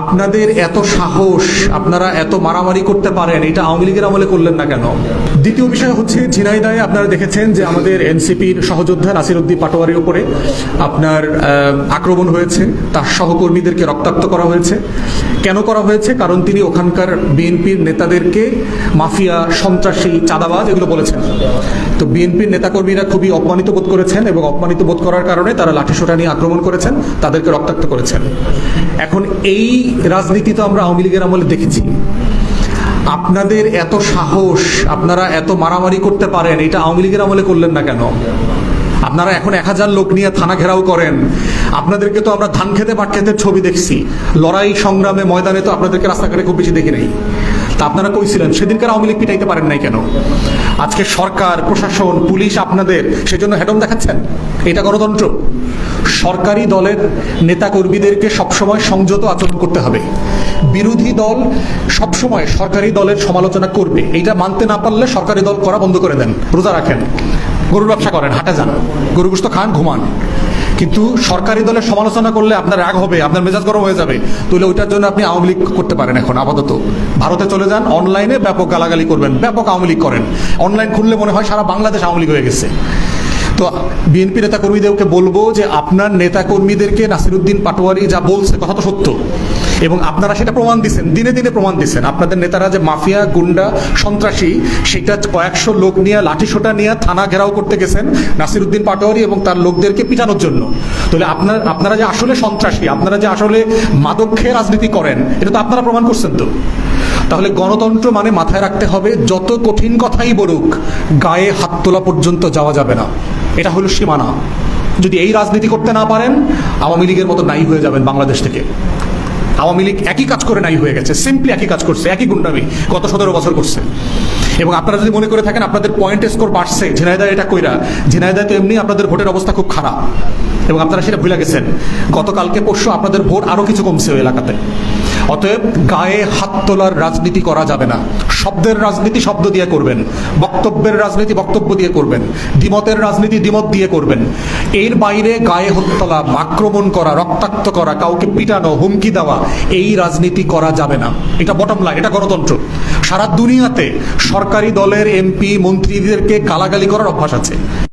আপনাদের এত সাহস, আপনারা এত মারামারি করতে পারেন, এটা আওয়ামী লীগের আমলে করলেন না কেন? দ্বিতীয় বিষয় হচ্ছে, ঝিনাইদহে আপনারা দেখেছেন যে আমাদের এনসিপির সহযোদ্ধা নাসির উদ্দিন পাটোয়ারির উপরে আপনার আক্রমণ হয়েছে, তার সহকর্মীদেরকে রক্তাক্ত করা হয়েছে। কেন করা হয়েছে? কারণ তিনি ওখানকার বিএনপির নেতাদেরকে মাফিয়া, সন্ত্রাসী, চাঁদাবাজ এগুলো বলেছেন। তো বিএনপির নেতাকর্মীরা খুবই অপমানিত বোধ করেছেন এবং অপমানিত বোধ করার কারণে তারা লাঠিসোঁটা নিয়ে আক্রমণ করেছেন, তাদেরকে রক্তাক্ত করেছেন। এখন এই রাজনীতি তো আমরা আওয়ামী লীগের আমলে দেখেছি। আপনাদের এত সাহস, আপনারা এত মারামারি করতে পারেন, এটা আওয়ামী লীগের আমলে করলেন না কেন? আপনারা এখন 1000 লোক নিয়ে থানা ঘেরাও করেন। আপনাদেরকে তো আমরা ধান খেতে পাট খেতে ছবি দেখছি, লড়াই সংগ্রামে ময়দানে তো আপনাদেরকে রাস্তাঘাটে খুব বেশি দেখি নাই। তা আপনারা কইছিলেন, সেদিনকার আওয়ামী লীগ পিটাইতে পারেন নাই কেন? আজকে সরকার, প্রশাসন, পুলিশ আপনাদের সেজন্য হেডম দেখাচ্ছেন। এটা গণতন্ত্র? সরকারি দলের নেতাকর্মীদেরকে সবসময় সংযত আচরণ করতে হবে। বিরোধী দল সবসময় সরকারি দলের সমালোচনা করবে, এইটা মানতে না পারলে সরকারি দল করা বন্ধ করে দেন, রোজা রাখেন, গরুর ব্যবসা করেন, হাটে যান, গরু গোশত খান, ঘুমান। কিন্তু সরকারি দলের সমালোচনা করলে আপনার রাগ হবে, আপনার মেজাজ গরম হয়ে যাবে। তাহলে ওইটার জন্য আপনি আওয়ামী লীগ করতে পারেন। এখন আপাতত ভারতে চলে যান, অনলাইনে ব্যাপক গালাগালি করবেন, ব্যাপক আওয়ামী লীগ করেন। অনলাইন খুললে মনে হয় সারা বাংলাদেশ আওয়ামী লীগ হয়ে গেছে। তো বিএনপি নেতাকর্মীদেরকে বলবো যে আপনার নেতাকর্মীদেরকে নাসির উদ্দিন পাটোয়ারি যা বলছে কথা তো সত্য, এবং আপনারা সেটা প্রমাণ দিচ্ছেন, দিনে দিনে প্রমাণ দিচ্ছেন। আপনাদের নেতারা যে মাফিয়া, গুন্ডা, সন্ত্রাসী, সেটা কয়েকশো লোক নিয়ে লাঠিসোঁটা নিয়ে থানা ঘেরাও করতে গেছেন নাসির উদ্দিন পাটোয়ারি এবং তার লোকদেরকে পিটানোর জন্য। তাহলে আপনারা যে আসলে সন্ত্রাসী, আপনারা যে আসলে মাদক খেয়ে রাজনীতি করেন, এটা তো আপনারা প্রমাণ করছেন। তো তাহলে গণতন্ত্র মানে মাথায় রাখতে হবে, যত কঠিন কথাই বলুক, গায়ে হাত তোলা পর্যন্ত যাওয়া যাবে না। এটা হলো সীমানা। যদি এই রাজনীতি করতে না পারেন, আওয়ামী লীগের মতো নাই হয়ে যাবেন বাংলাদেশ থেকে। আওয়ামী লীগ একই কাজ করে নাই হয়ে গেছে, সিম্পলি একই কাজ করছে, একই গুন্ডামি গত 17 বছর করছে। এবং আপনারা যদি মনে করে থাকেন আপনাদের পয়েন্ট স্কোর বাড়ছে ঝিনাইদহে এটা কইরা, ঝিনাইদহে তো এমনি আপনাদের ভোটের অবস্থা খুব খারাপ এবং আপনারা সেটা ভুলে গেছেন। গতকালকে পরশু আপনাদের ভোট আরো কিছু কমছে ওই এলাকাতে। অতএব গায়ে হাত তোলার রাজনীতি করা যাবে না। শব্দের রাজনীতি শব্দ দিয়ে করবেন, বক্তব্যের রাজনীতি বক্তব্য দিয়ে করবেন, দ্বিমতের রাজনীতি দ্বিমত দিয়ে করবেন। এর বাইরে গায়ে হাত তোলা, আক্রমণ করা, রক্তাক্ত করা, কাউকে পিটানো, হুমকি দেওয়া, এই রাজনীতি করা যাবে না। এটা বটম লাইন, এটা গণতন্ত্র। সারা দুনিয়াতে সরকারি দলের এমপি, মন্ত্রীদেরকে গালাগালি করার অভ্যাস আছে।